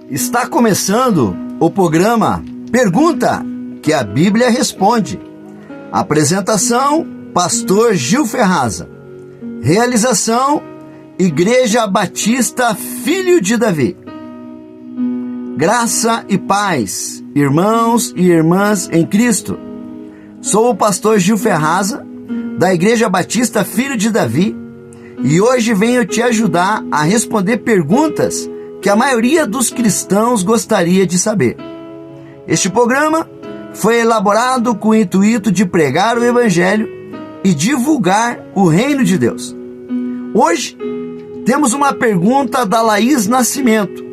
Está começando o programa Pergunta que a Bíblia Responde. Apresentação, Pastor Gil Ferraza. Realização, Igreja Batista Filho de Davi. Graça e paz, irmãos e irmãs em Cristo. Sou o pastor Gil Ferraza, da Igreja Batista Filho de Davi, e hoje venho te ajudar a responder perguntas que a maioria dos cristãos gostaria de saber. Este programa foi elaborado com o intuito de pregar o Evangelho e divulgar o Reino de Deus. Hoje temos uma pergunta da Laís Nascimento,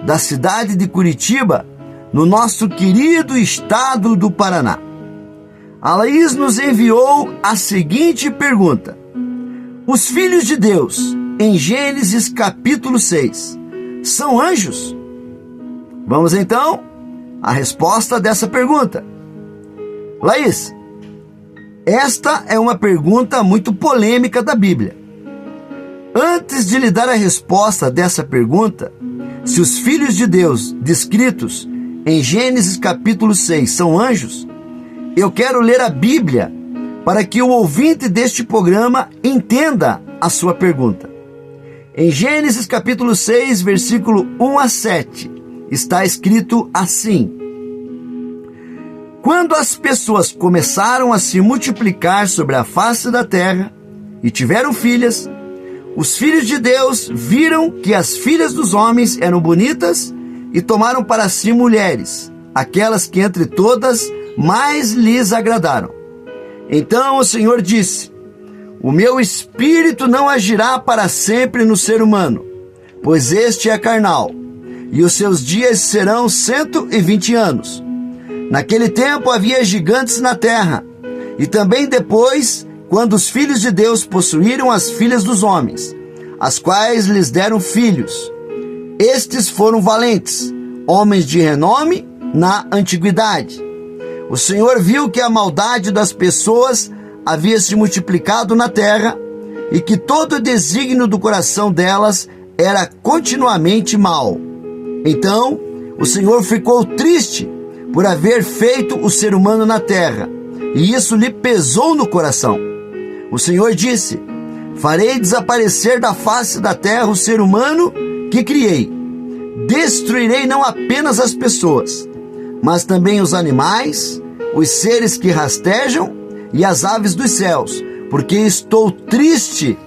da cidade de Curitiba, no nosso querido estado do Paraná. A Laís nos enviou a seguinte pergunta: os filhos de Deus, em Gênesis capítulo 6, são anjos? Vamos então à resposta dessa pergunta. Laís, esta é uma pergunta muito polêmica da Bíblia. Antes de lhe dar a resposta dessa pergunta, se os filhos de Deus descritos em Gênesis capítulo 6 são anjos, eu quero ler a Bíblia para que o ouvinte deste programa entenda a sua pergunta. Em Gênesis capítulo 6, versículo 1 a 7, está escrito assim: quando as pessoas começaram a se multiplicar sobre a face da terra e tiveram filhas, os filhos de Deus viram que as filhas dos homens eram bonitas e tomaram para si mulheres, aquelas que entre todas mais lhes agradaram. Então o Senhor disse: o meu espírito não agirá para sempre no ser humano, pois este é carnal, e os seus dias serão 120 anos. Naquele tempo havia gigantes na terra, e também depois, quando os filhos de Deus possuíram as filhas dos homens, as quais lhes deram filhos. Estes foram valentes, homens de renome na antiguidade. O Senhor viu que a maldade das pessoas havia se multiplicado na terra e que todo o desígnio do coração delas era continuamente mau. Então, o Senhor ficou triste por haver feito o ser humano na terra, e isso lhe pesou no coração. O Senhor disse: farei desaparecer da face da terra o ser humano que criei. Destruirei não apenas as pessoas, mas também os animais, os seres que rastejam e as aves dos céus, porque estou triste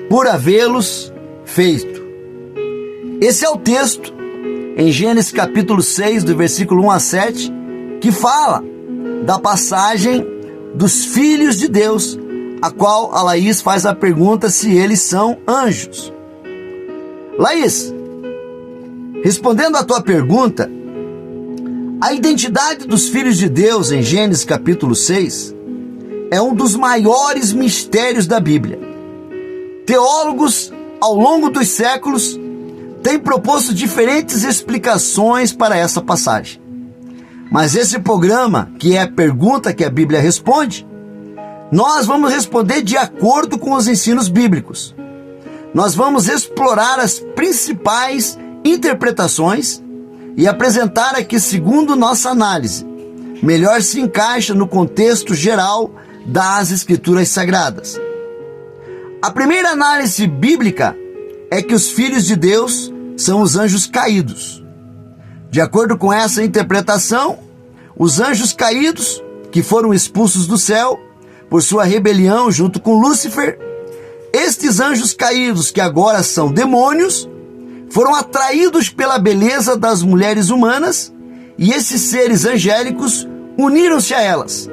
por havê-los feito. Esse é o texto em Gênesis capítulo 6, do versículo 1 a 7, que fala da passagem dos filhos de Deus, a qual a Laís faz a pergunta se eles são anjos. Laís, respondendo à tua pergunta, a identidade dos filhos de Deus em Gênesis capítulo 6 é um dos maiores mistérios da Bíblia. Teólogos, ao longo dos séculos, têm proposto diferentes explicações para essa passagem. Mas esse programa, que é a pergunta que a Bíblia responde, nós vamos responder de acordo com os ensinos bíblicos. Nós vamos explorar as principais interpretações e apresentar aqui, segundo nossa análise, melhor se encaixa no contexto geral das Escrituras Sagradas. A primeira análise bíblica é que os filhos de Deus são os anjos caídos. De acordo com essa interpretação, os anjos caídos, que foram expulsos do céu por sua rebelião junto com Lúcifer, estes anjos caídos, que agora são demônios, foram atraídos pela beleza das mulheres humanas, e esses seres angélicos uniram-se a elas,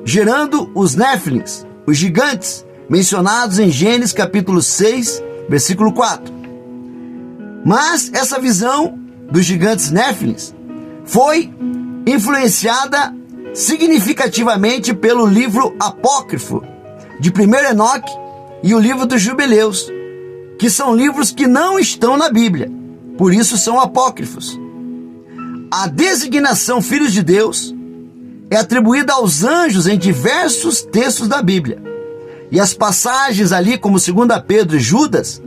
gerando os Néfilins, os gigantes, mencionados em Gênesis capítulo 6, versículo 4. Mas essa visão dos gigantes Néfilins foi influenciada significativamente pelo livro apócrifo de 1 Enoque e o livro dos Jubileus, que são livros que não estão na Bíblia, por isso são apócrifos. A designação filhos de Deus é atribuída aos anjos em diversos textos da Bíblia. E as passagens ali, como 2 Pedro e Judas,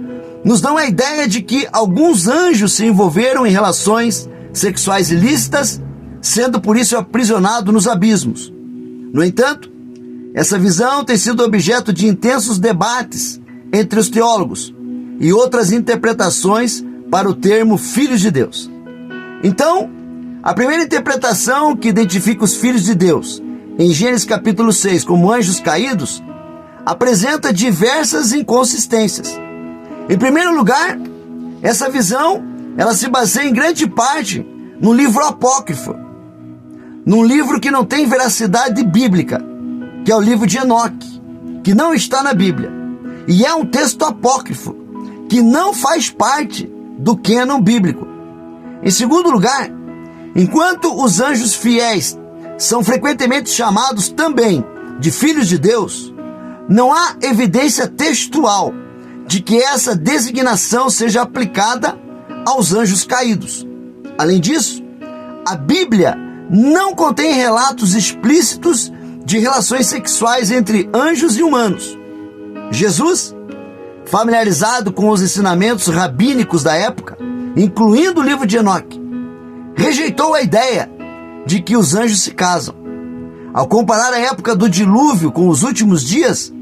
nos dão a ideia de que alguns anjos se envolveram em relações sexuais ilícitas, sendo por isso aprisionado nos abismos. No entanto, essa visão tem sido objeto de intensos debates entre os teólogos e outras interpretações para o termo filhos de Deus. Então, a primeira interpretação que identifica os filhos de Deus em Gênesis capítulo 6 como anjos caídos apresenta diversas inconsistências. Em primeiro lugar, essa visão ela se baseia em grande parte no livro apócrifo, num livro que não tem veracidade bíblica, que é o livro de Enoque, que não está na Bíblia, e é um texto apócrifo, que não faz parte do cânon bíblico. Em segundo lugar, enquanto os anjos fiéis são frequentemente chamados também de filhos de Deus, não há evidência textual de que essa designação seja aplicada aos anjos caídos. Além disso, a Bíblia não contém relatos explícitos de relações sexuais entre anjos e humanos. Jesus, familiarizado com os ensinamentos rabínicos da época, incluindo o livro de Enoque, rejeitou a ideia de que os anjos se casam. Ao comparar a época do dilúvio com os últimos dias,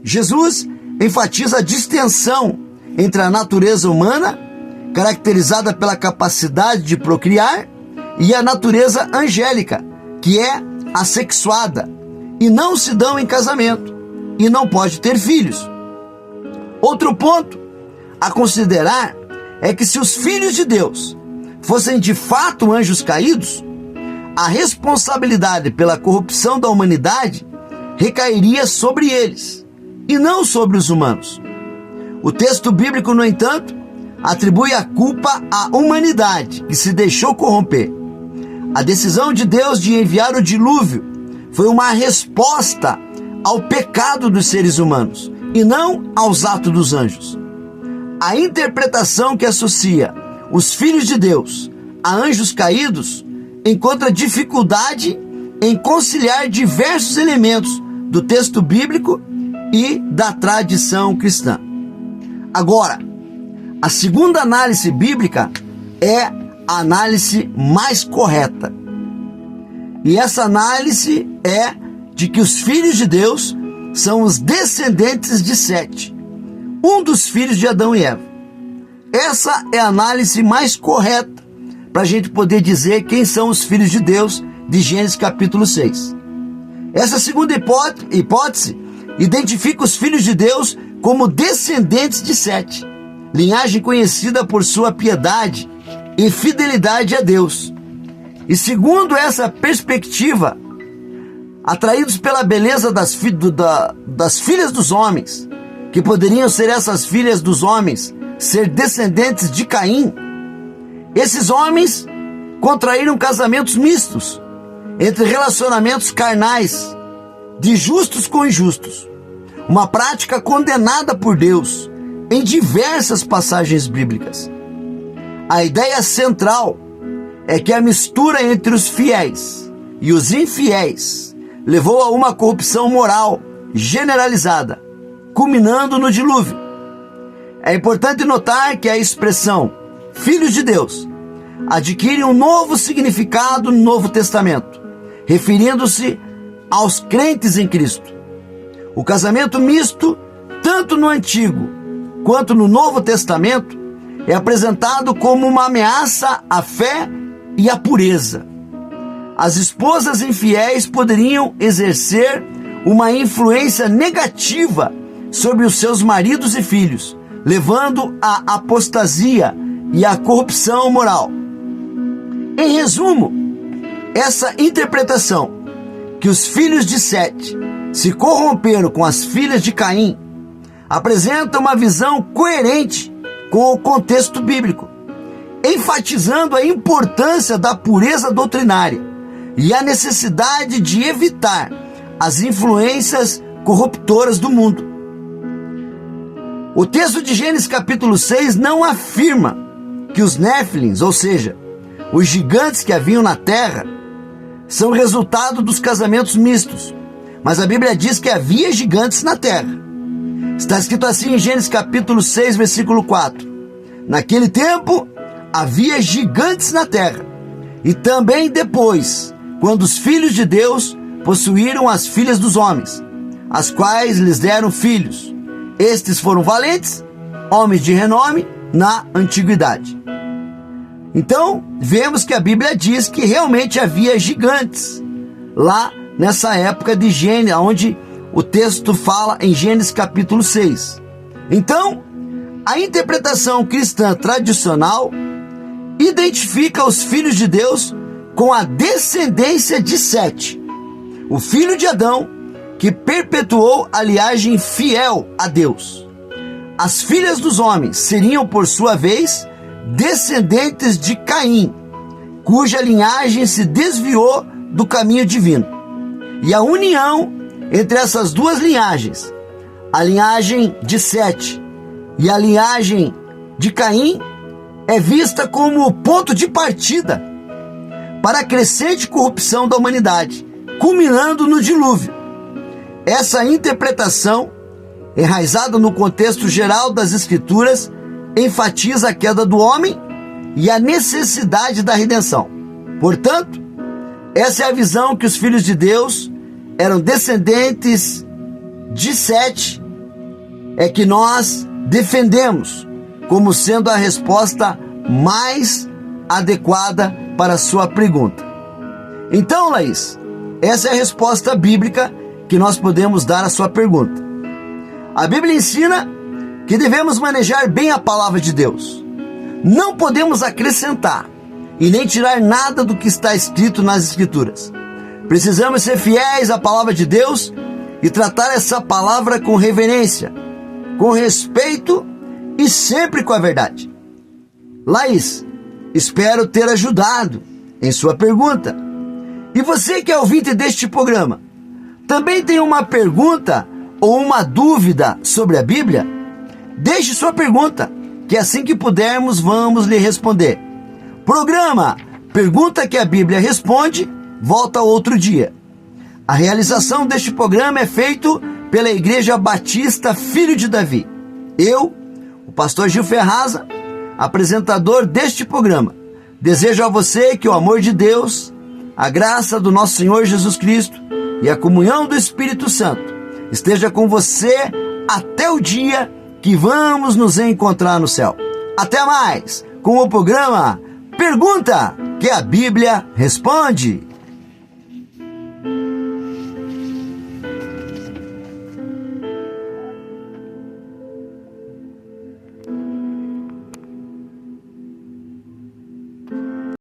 Jesus enfatiza a distinção entre a natureza humana, caracterizada pela capacidade de procriar, e a natureza angélica, que é assexuada, e não se dão em casamento, e não pode ter filhos. Outro ponto a considerar é que se os filhos de Deus fossem de fato anjos caídos, a responsabilidade pela corrupção da humanidade recairia sobre eles, e não sobre os humanos. O texto bíblico, no entanto, atribui a culpa à humanidade que se deixou corromper. A decisão de Deus de enviar o dilúvio foi uma resposta ao pecado dos seres humanos e não aos atos dos anjos. A interpretação que associa os filhos de Deus a anjos caídos encontra dificuldade em conciliar diversos elementos do texto bíblico e da tradição cristã. Agora, a segunda análise bíblica é a análise mais correta. E essa análise é de que os filhos de Deus são os descendentes de Sete, um dos filhos de Adão e Eva. Essa é a análise mais correta para a gente poder dizer quem são os filhos de Deus de Gênesis capítulo 6. Essa segunda hipótese identifica os filhos de Deus como descendentes de Sete, linhagem conhecida por sua piedade e fidelidade a Deus. E segundo essa perspectiva, atraídos pela beleza das filhas dos homens, que poderiam ser essas filhas dos homens, ser descendentes de Caim, esses homens contraíram casamentos mistos entre relacionamentos carnais, de justos com injustos, uma prática condenada por Deus em diversas passagens bíblicas. A ideia central é que a mistura entre os fiéis e os infiéis levou a uma corrupção moral generalizada, culminando no dilúvio. É importante notar que a expressão filhos de Deus adquire um novo significado no Novo Testamento, referindo-se aos crentes em Cristo. O casamento misto, tanto no Antigo quanto no Novo Testamento, é apresentado como uma ameaça à fé e à pureza. As esposas infiéis poderiam exercer uma influência negativa sobre os seus maridos e filhos, levando à apostasia e à corrupção moral. Em resumo, essa interpretação que os filhos de Sete se corromperam com as filhas de Caim apresenta uma visão coerente com o contexto bíblico, enfatizando a importância da pureza doutrinária e a necessidade de evitar as influências corruptoras do mundo. O texto de Gênesis capítulo 6 não afirma que os Néfilins, ou seja, os gigantes que haviam na terra, são resultado dos casamentos mistos, mas a Bíblia diz que havia gigantes na terra. Está escrito assim em Gênesis capítulo 6, versículo 4. Naquele tempo havia gigantes na terra, e também depois, quando os filhos de Deus possuíram as filhas dos homens, as quais lhes deram filhos. Estes foram valentes, homens de renome na antiguidade. Então, vemos que a Bíblia diz que realmente havia gigantes lá nessa época de Gênesis, onde o texto fala em Gênesis capítulo 6. Então, a interpretação cristã tradicional identifica os filhos de Deus com a descendência de Sete, o filho de Adão, que perpetuou a linhagem fiel a Deus. As filhas dos homens seriam, por sua vez, descendentes de Caim, cuja linhagem se desviou do caminho divino. E a união entre essas duas linhagens, a linhagem de Sete e a linhagem de Caim, é vista como ponto de partida para a crescente corrupção da humanidade, culminando no dilúvio. Essa interpretação, enraizada no contexto geral das Escrituras, enfatiza a queda do homem e a necessidade da redenção. Portanto, essa é a visão que os filhos de Deus eram descendentes de Sete, é que nós defendemos como sendo a resposta mais adequada para a sua pergunta. Então, Laís, essa é a resposta bíblica que nós podemos dar à sua pergunta. A Bíblia ensina que devemos manejar bem a palavra de Deus. Não podemos acrescentar e nem tirar nada do que está escrito nas Escrituras. Precisamos ser fiéis à palavra de Deus e tratar essa palavra com reverência, com respeito e sempre com a verdade. Laís, espero ter ajudado em sua pergunta. E você que é ouvinte deste programa, também tem uma pergunta ou uma dúvida sobre a Bíblia? Deixe sua pergunta, que assim que pudermos vamos lhe responder. Programa Pergunta que a Bíblia Responde volta outro dia. A realização deste programa é feito pela Igreja Batista Filho de Davi. Eu, o pastor Gil Ferraza, apresentador deste programa, desejo a você que o amor de Deus, a graça do nosso Senhor Jesus Cristo e a comunhão do Espírito Santo esteja com você até o dia que vamos nos encontrar no céu. Até mais com o programa Pergunta que a Bíblia Responde.